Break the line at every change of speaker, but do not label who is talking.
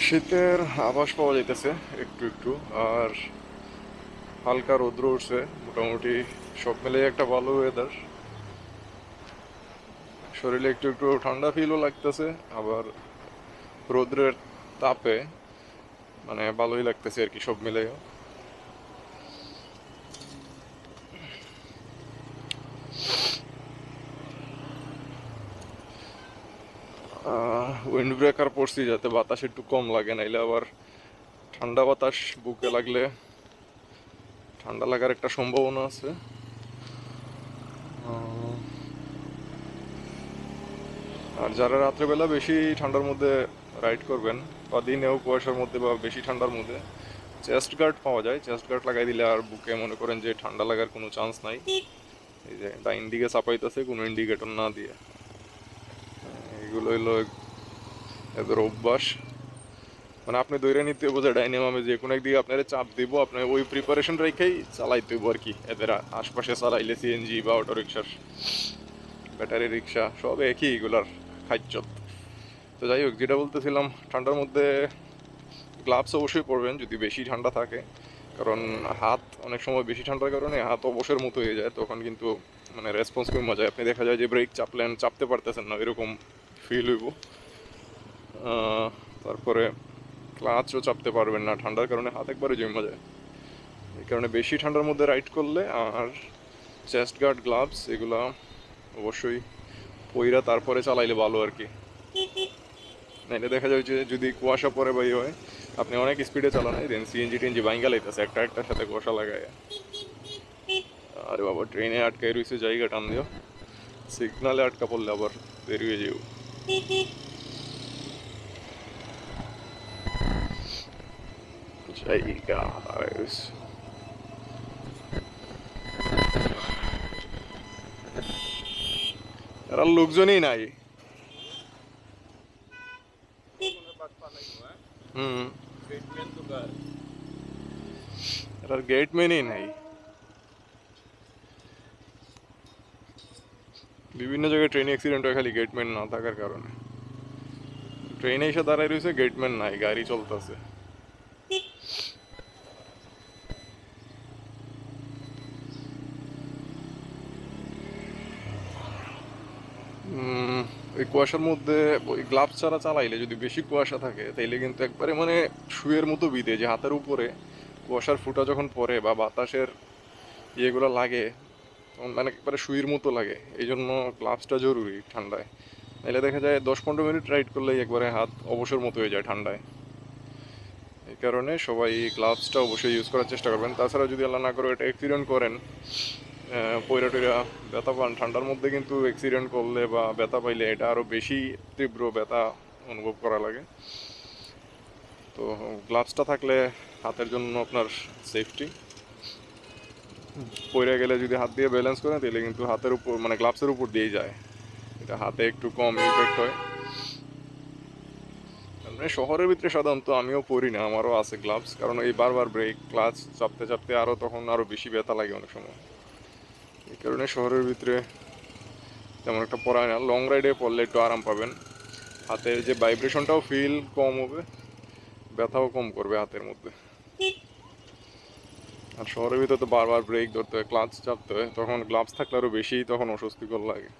শীতের আভাস পাওয়া যাইতেছে একটু একটু। আর হালকা রৌদ্র উঠছে মোটামুটি। সব মিলে একটা ভালো ওয়েদার। শরীরে একটু একটু ঠান্ডা ফিলও লাগতেছে। আবার রৌদ্রের তাপে মানে ভালোই লাগতেছে আর কি, সব মিলে। উইন্ড ব্রেকার পরছি যাতে বাতাস একটু কম লাগে, নাইলে আবার ঠান্ডা বাতাস বুকে লাগলে ঠান্ডা লাগার একটা সম্ভাবনা আছে। আহ, আর যারা রাত্রেবেলা বেশি ঠান্ডার মধ্যে রাইড করবেন, বা দিনেও কুয়াশার মধ্যে বা বেশি ঠান্ডার মধ্যে, চেস্ট গার্ড পাওয়া যায়। চেস্ট গার্ড লাগাই দিলে আর বুকে মনে করেন যে ঠান্ডা লাগার কোনো চান্স নাই। এই যে ডাইন দিকে চাপাইতেছে কোনো ইন্ডিকেটর না দিয়ে। এগুলো হইলো এদের অভ্যাস। মানে আপনি ধরে নিতে হইব যে ডাইনামামে যে কোনো একদিকে আপনার চাপ দিব, আপনার ওই প্রিপারেশন রেখেই চালাইতে হইব আর কি। এদের আশপাশে চালাইলে সিএনজি বা অটো রিক্সার, ব্যাটারি রিক্সা সব একই এগুলার খাদ্য। তো যাই হোক, যেটা বলতেছিলাম, ঠান্ডার মধ্যে গ্লাভস অবশ্যই পরবেন যদি বেশি ঠান্ডা থাকে। কারণ হাত অনেক সময় বেশি ঠান্ডার কারণে হাত অবসের মতো হয়ে যায়, তখন কিন্তু মানে রেসপন্স কমে যায়। আপনি দেখা যায় যে ব্রেক চাপলেন, চাপতে পারতেছেন না, এরকম ফিল হইব। তারপরে ক্লাচও চাপতে পারবেন না, ঠান্ডার কারণে হাত একবারে জমে যায়। এই কারণে বেশি ঠান্ডার মধ্যে রাইড করলে আর চেস্ট গার্ড গ্লাভস এগুলা অবশ্যই পইরা তারপরে চালাইলে ভালো আর কি। নাইলে দেখা যায় যে যদি কুয়াশা পরে বা হয়, আপনি অনেক স্পিডে চালান, দেন সিএনজি টিএনজি বাইঙ্গা লাইতেছে একটা একটার সাথে কুয়াশা লাগায়। আরে বাবা, ট্রেনে আটকাই রয়েছে, জায়গা টান দিও। সিগনালে আটকা পড়লে আবার দেরি হয়ে যাবো। জায়গা আর লোকজনই নাই। হুম। আর গেটম্যানই নাই। বিভিন্ন জায়গায় ট্রেন অ্যাক্সিডেন্ট হয় খালি গেটম্যান না থাকার কারণে। ট্রেনে এসে দাঁড়ায় রয়েছে, গেটম্যান নাই, গাড়ি চলতেছে। ওই কুয়াশার মধ্যে ওই গ্লাভস ছাড়া চালাইলে, যদি বেশি কুয়াশা থাকে তাইলে কিন্তু একবারে মানে শুয়ের মতো বিধে, যে হাতের উপরে কুয়াশার ফুটা যখন পড়ে বা বাতাসের ইয়েগুলো লাগে, তখন মানে একবারে শুয়ের মতো লাগে। এই জন্য গ্লাভসটা জরুরি ঠান্ডায়। নাহলে দেখা যায় 10-15 মিনিট রাইড করলেই একবারে হাত অবসর মতো হয়ে যায় ঠান্ডায়। এই কারণে সবাই গ্লাভসটা অবশ্যই ইউজ করার চেষ্টা করবেন। তাছাড়া যদি আল্লাহ না করে এটা অ্যাক্সিডেন্ট করেন, পইরা টইরা ব্যথা পান, ঠান্ডার মধ্যে কিন্তু অ্যাক্সিডেন্ট করলে বা ব্যথা পাইলে এটা আরও বেশি তীব্র ব্যথা অনুভব করা লাগে। তো গ্লাভসটা থাকলে হাতের জন্য আপনার সেফটি। পইরা গেলে যদি হাত দিয়ে ব্যালেন্স করেন তাহলে কিন্তু হাতের উপর মানে গ্লাভসের উপর দিয়েই যায়, এটা হাতে একটু কম ইফেক্ট হয়। মানে শহরের ভিতরে সাধারণত আমিও পরি না, আমারও আছে গ্লাভস, কারণ এই বারবার ব্রেক ক্লাচ চাপতে চাপতে আরও তখন আরও বেশি ব্যথা লাগে অনেক সময়। এই কারণে শহরের ভিতরে তেমন একটা পরা হয় না। লং রাইডে পরলে একটু আরাম পাবেন, হাতের যে ভাইব্রেশনটাও ফিল কম হবে, ব্যথাও কম করবে হাতের মধ্যে। আর শহরের ভিতরে তো বারবার ব্রেক ধরতে হয়, ক্লাচ চাপতে হয়, তখন গ্লাভস থাকলে আরও বেশি তখন অস্বস্তিকর লাগে।